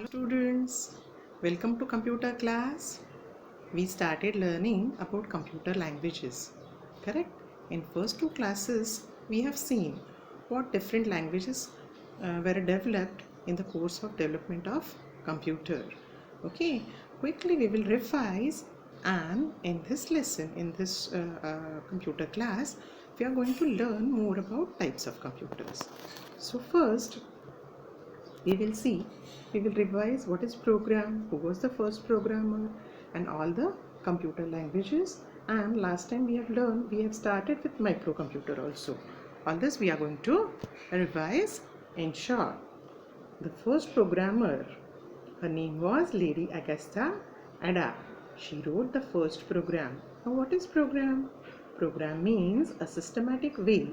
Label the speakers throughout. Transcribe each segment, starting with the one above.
Speaker 1: students, welcome to computer class. We started learning about computer languages, correct? In first two classes we have seen what different languages were developed in the course of development of computer. Okay, quickly we will revise, and in this lesson, in this computer class, we are going to learn more about types of computers. So first we will revise what is program, who was the first programmer, and all the computer languages. And last time we have started with microcomputer also. All this we are going to revise in short. The first programmer, her name was Lady Augusta Ada. She wrote the first program. Now what is program? Program means a systematic way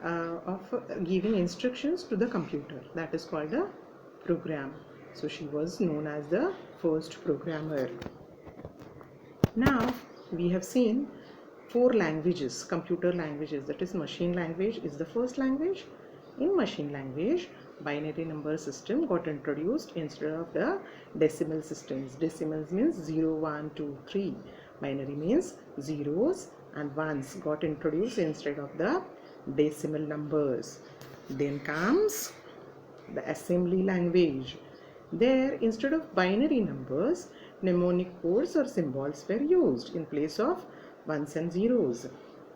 Speaker 1: of giving instructions to the computer. That is called a program. So she was known as the first programmer. Now we have seen four languages, computer languages. That is, machine language is the first language. In machine language, binary number system got introduced instead of the decimal systems. Decimals means 0, 1, 2, 3. Binary means zeros and ones got introduced instead of the decimal numbers. Then comes the assembly language. There, instead of binary numbers, mnemonic codes or symbols were used in place of ones and zeros.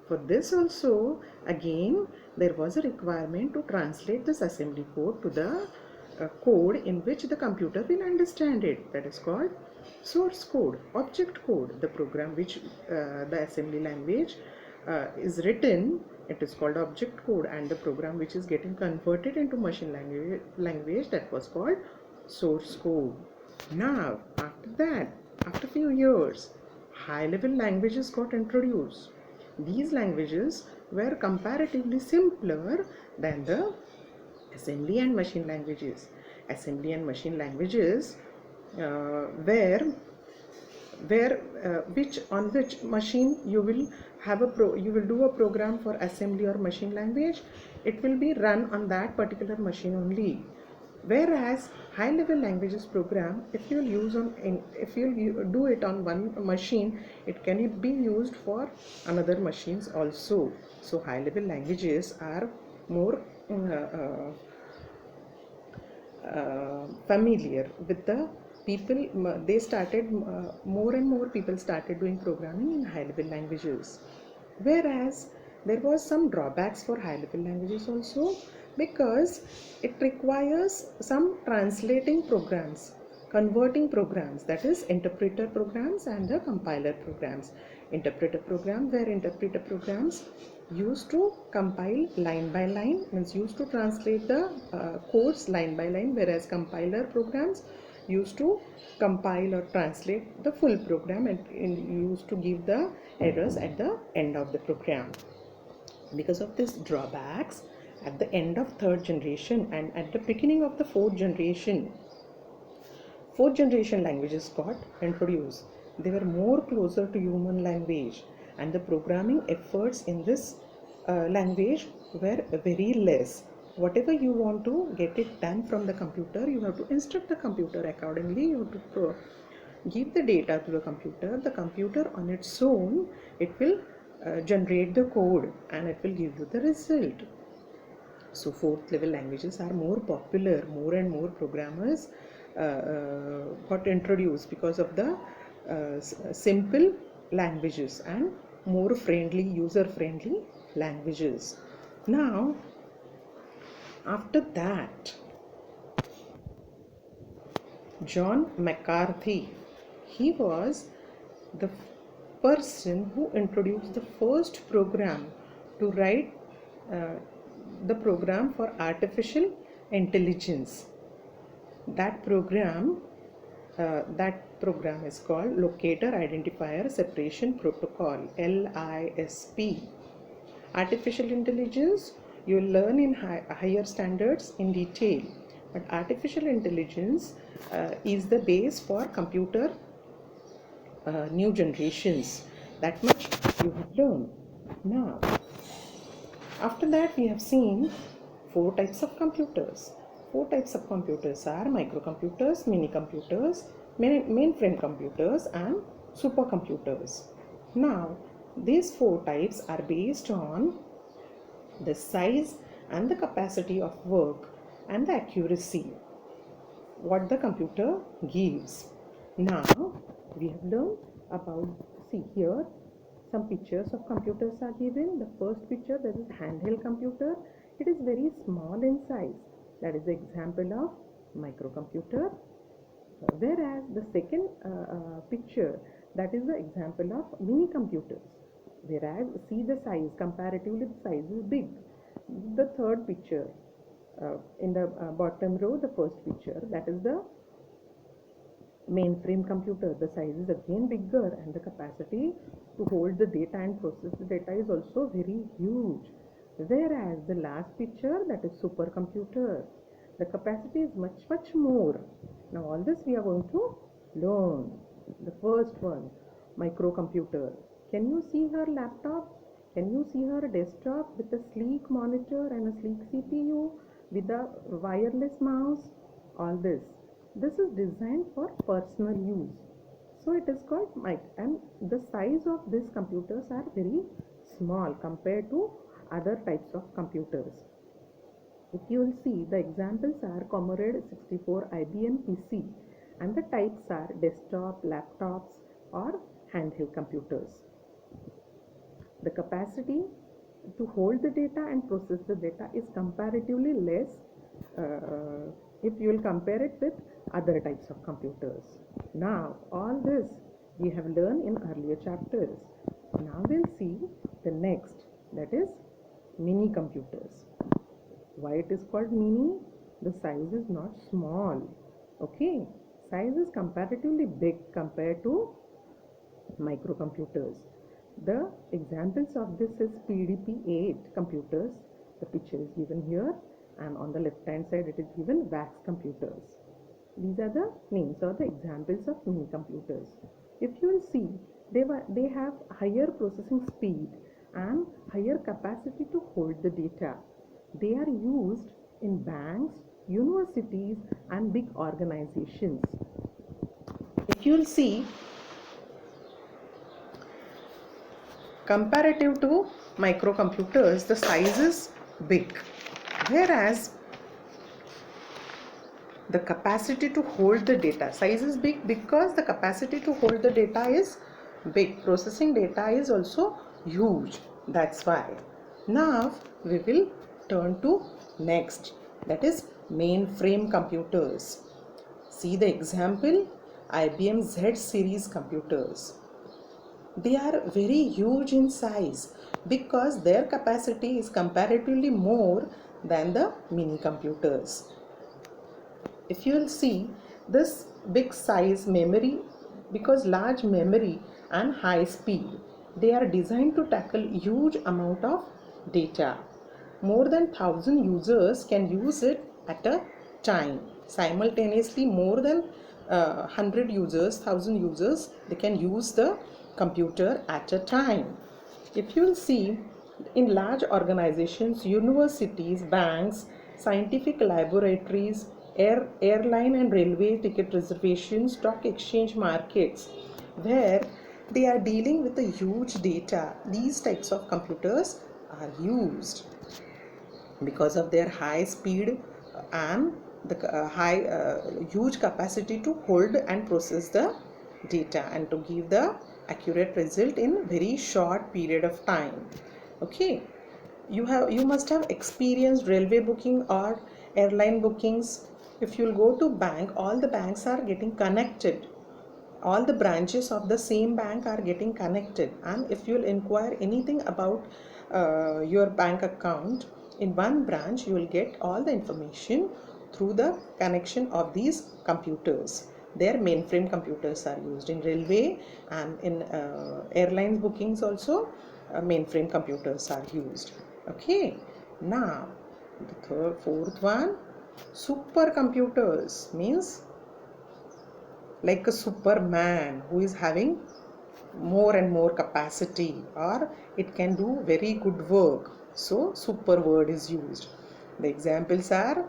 Speaker 1: For this also, again, there was a requirement to translate this assembly code to the code in which the computer will understand it. That is called source code, object code. The program which the assembly language is written, it is called object code, and the program which is getting converted into machine language, that was called source code. Now, after that, after few years, high level languages got introduced. These languages were comparatively simpler than the assembly and machine languages. Assembly and machine languages which machine you will do a program for assembly or machine language, it will be run on that particular machine only. Whereas high level languages program, if you do it on one machine, it can be used for another machines also. So high level languages are more familiar with the people. They started more and more people started doing programming in high level languages. Whereas there was some drawbacks for high level languages also, because it requires some translating programs, converting programs, that is interpreter programs and the compiler programs. Interpreter programs used to compile line by line, means used to translate the codes line by line, whereas compiler programs used to compile or translate the full program and used to give the errors at the end of the program. Because of these drawbacks, at the end of third generation and at the beginning of the fourth generation languages got introduced. They were more closer to human language, and the programming efforts in this language were very less. Whatever you want to get it done from the computer, you have to instruct the computer accordingly. You have to give the data to the computer. The computer on its own, it will generate the code and it will give you the result. So fourth level languages are more popular. More and more programmers got introduced because of the simple languages and more friendly, user friendly languages. Now after that, John McCarthy, he was the person who introduced the first program to write the program for artificial intelligence. That program is called Locator Identifier Separation Protocol, LISP. Artificial intelligence you will learn in higher standards in detail, but artificial intelligence is the base for computer new generations. That much you have learned. Now after that, we have seen four types of computers. four types of computers are microcomputers, mini computers, mainframe computers, and supercomputers. Now, these four types are based on the size and the capacity of work and the accuracy what the computer gives. Now we have learned about, see here some pictures of computers are given. The first picture, that is handheld computer. It is very small in size. That is the example of microcomputer. Whereas the second picture, that is the example of mini computers. Whereas see the size, comparatively the size is big. The third picture, in the bottom row, the first picture, that is the mainframe computer. The size is again bigger and the capacity to hold the data and process the data is also very huge. Whereas the last picture, that is supercomputer, the capacity is much more. Now all this we are going to learn. The first one, microcomputer. Can you see her laptop? Can you see her desktop with a sleek monitor and a sleek CPU with a wireless mouse? All this is designed for personal use. So it is called mic, and the size of these computers are very small compared to other types of computers. If you will see, the examples are Commodore 64 IBM PC, and the types are desktop, laptops, or handheld computers. The capacity to hold the data and process the data is comparatively less if you will compare it with other types of computers. Now all this we have learned in earlier chapters. Now we'll see the next, that is mini computers. Why it is called mini? The size is not small. Okay, size is comparatively big compared to microcomputers. The examples of this is PDP-8 computers. The picture is given here, and on the left hand side it is given VAX computers. These are the names or the examples of mini computers. If you will see, they have higher processing speed and higher capacity to hold the data. They are used in banks, universities, and big organizations. If you will see, comparative to microcomputers, the size is big, whereas the capacity to hold the data, size is big because the capacity to hold the data is big. Processing data is also huge. That's why. Now we will turn to next, that is mainframe computers. See the example, IBM Z series computers. They are very huge in size because their capacity is comparatively more than the mini computers. If you will see, this big size memory, because large memory and high speed, they are designed to tackle huge amount of data. More than 1000 users can use it at a time. Simultaneously, more than 100 users, 1000 users, they can use the computer at a time. If you will see, in large organizations, universities, banks, scientific laboratories, airline and railway ticket reservations, stock exchange markets, where they are dealing with a huge data, these types of computers are used because of their high speed and the huge capacity to hold and process the data and to give the accurate result in very short period of time. Okay, you must have experienced railway booking or airline bookings. If you'll go to bank, all the banks are getting connected, all the branches of the same bank are getting connected, and if you'll inquire anything about your bank account in one branch, you will get all the information through the connection of these computers. Their mainframe computers are used in railway, and in airlines bookings also mainframe computers are used. Okay, now the fourth one, supercomputers, means like a superman who is having more and more capacity, or it can do very good work. So super word is used. The examples are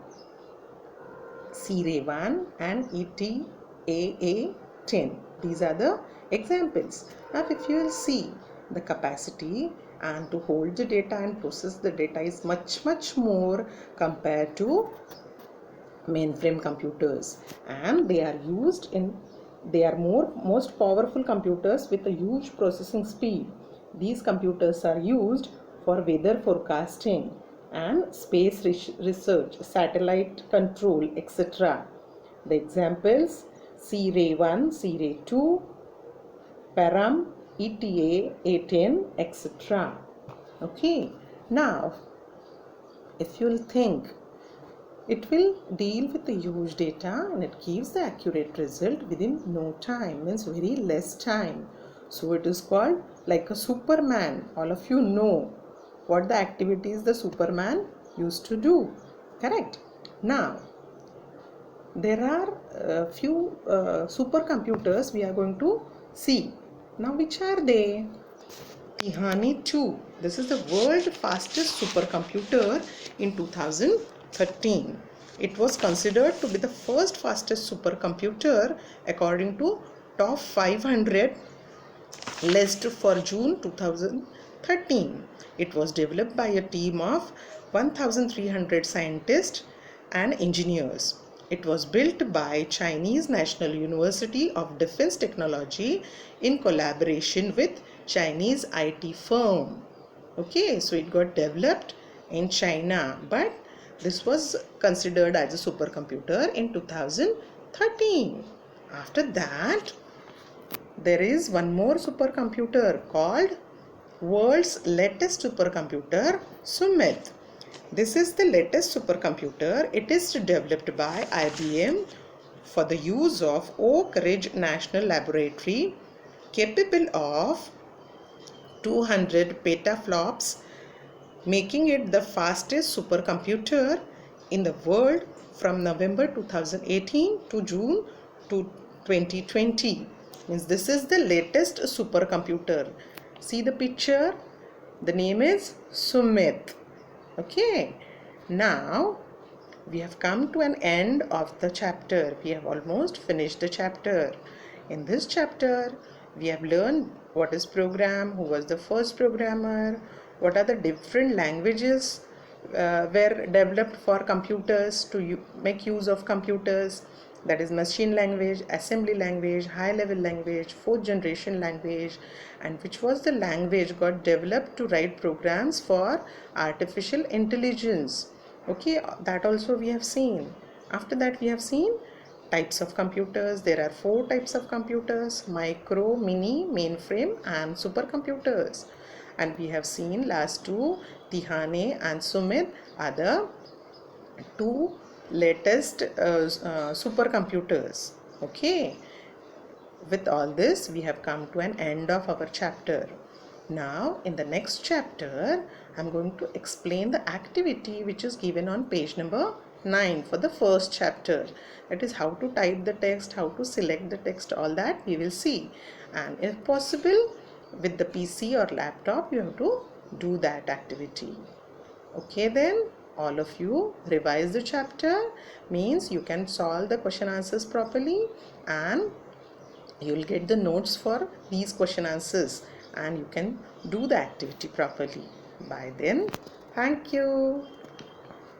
Speaker 1: C-Ray 1 and ETAA10. These are the examples. Now if you will see, the capacity and to hold the data and process the data is much more compared to mainframe computers, and they are most powerful computers with a huge processing speed. These computers are used for weather forecasting and space research, satellite control, etc. The examples: C-Ray 1, C-Ray 2, Param, ETA, A10, etc. Okay, now if you'll think, it will deal with the huge data and it gives the accurate result within no time, means very less time. So it is called like a Superman. All of you know what the activities the Superman used to do, correct? Now there are a few supercomputers we are going to see. Now which are they? Tihani 2. This is the world's fastest supercomputer in 2013. It was considered to be the first fastest supercomputer according to top 500 list for June 2013. It was developed by a team of 1,300 scientists and engineers. It was built by Chinese National University of Defense Technology in collaboration with Chinese IT firm. Okay, so it got developed in China, but this was considered as a supercomputer in 2013. After that, there is one more supercomputer called world's latest supercomputer, Sumit. This is the latest supercomputer. It is developed by IBM for the use of Oak Ridge National Laboratory, capable of 200 petaflops, making it the fastest supercomputer in the world from November 2018 to June 2020. Means this is the latest supercomputer. See the picture? The name is Sumit. Okay. Now we have come to an end of the chapter. We have almost finished the chapter. In this chapter, we have learned what is program, who was the first programmer, what are the different languages were developed for computers to make use of computers, that is machine language, assembly language, high level language, fourth generation language, and which was the language got developed to write programs for artificial intelligence. Okay, that also we have seen. After that we have seen types of computers. There are 4 types of computers: micro, mini, mainframe and supercomputers. And we have seen last 2, Tihane and Sumit, are the 2 latest supercomputers. Okay, with all this we have come to an end of our chapter. Now in the next chapter I'm going to explain the activity which is given on page number 9 for the first chapter. That is how to type the text, how to select the text, all that we will see. And if possible, with the PC or laptop you have to do that activity. Okay, then all of you revise the chapter, means you can solve the question answers properly and you will get the notes for these question answers and you can do the activity properly. By then, thank you.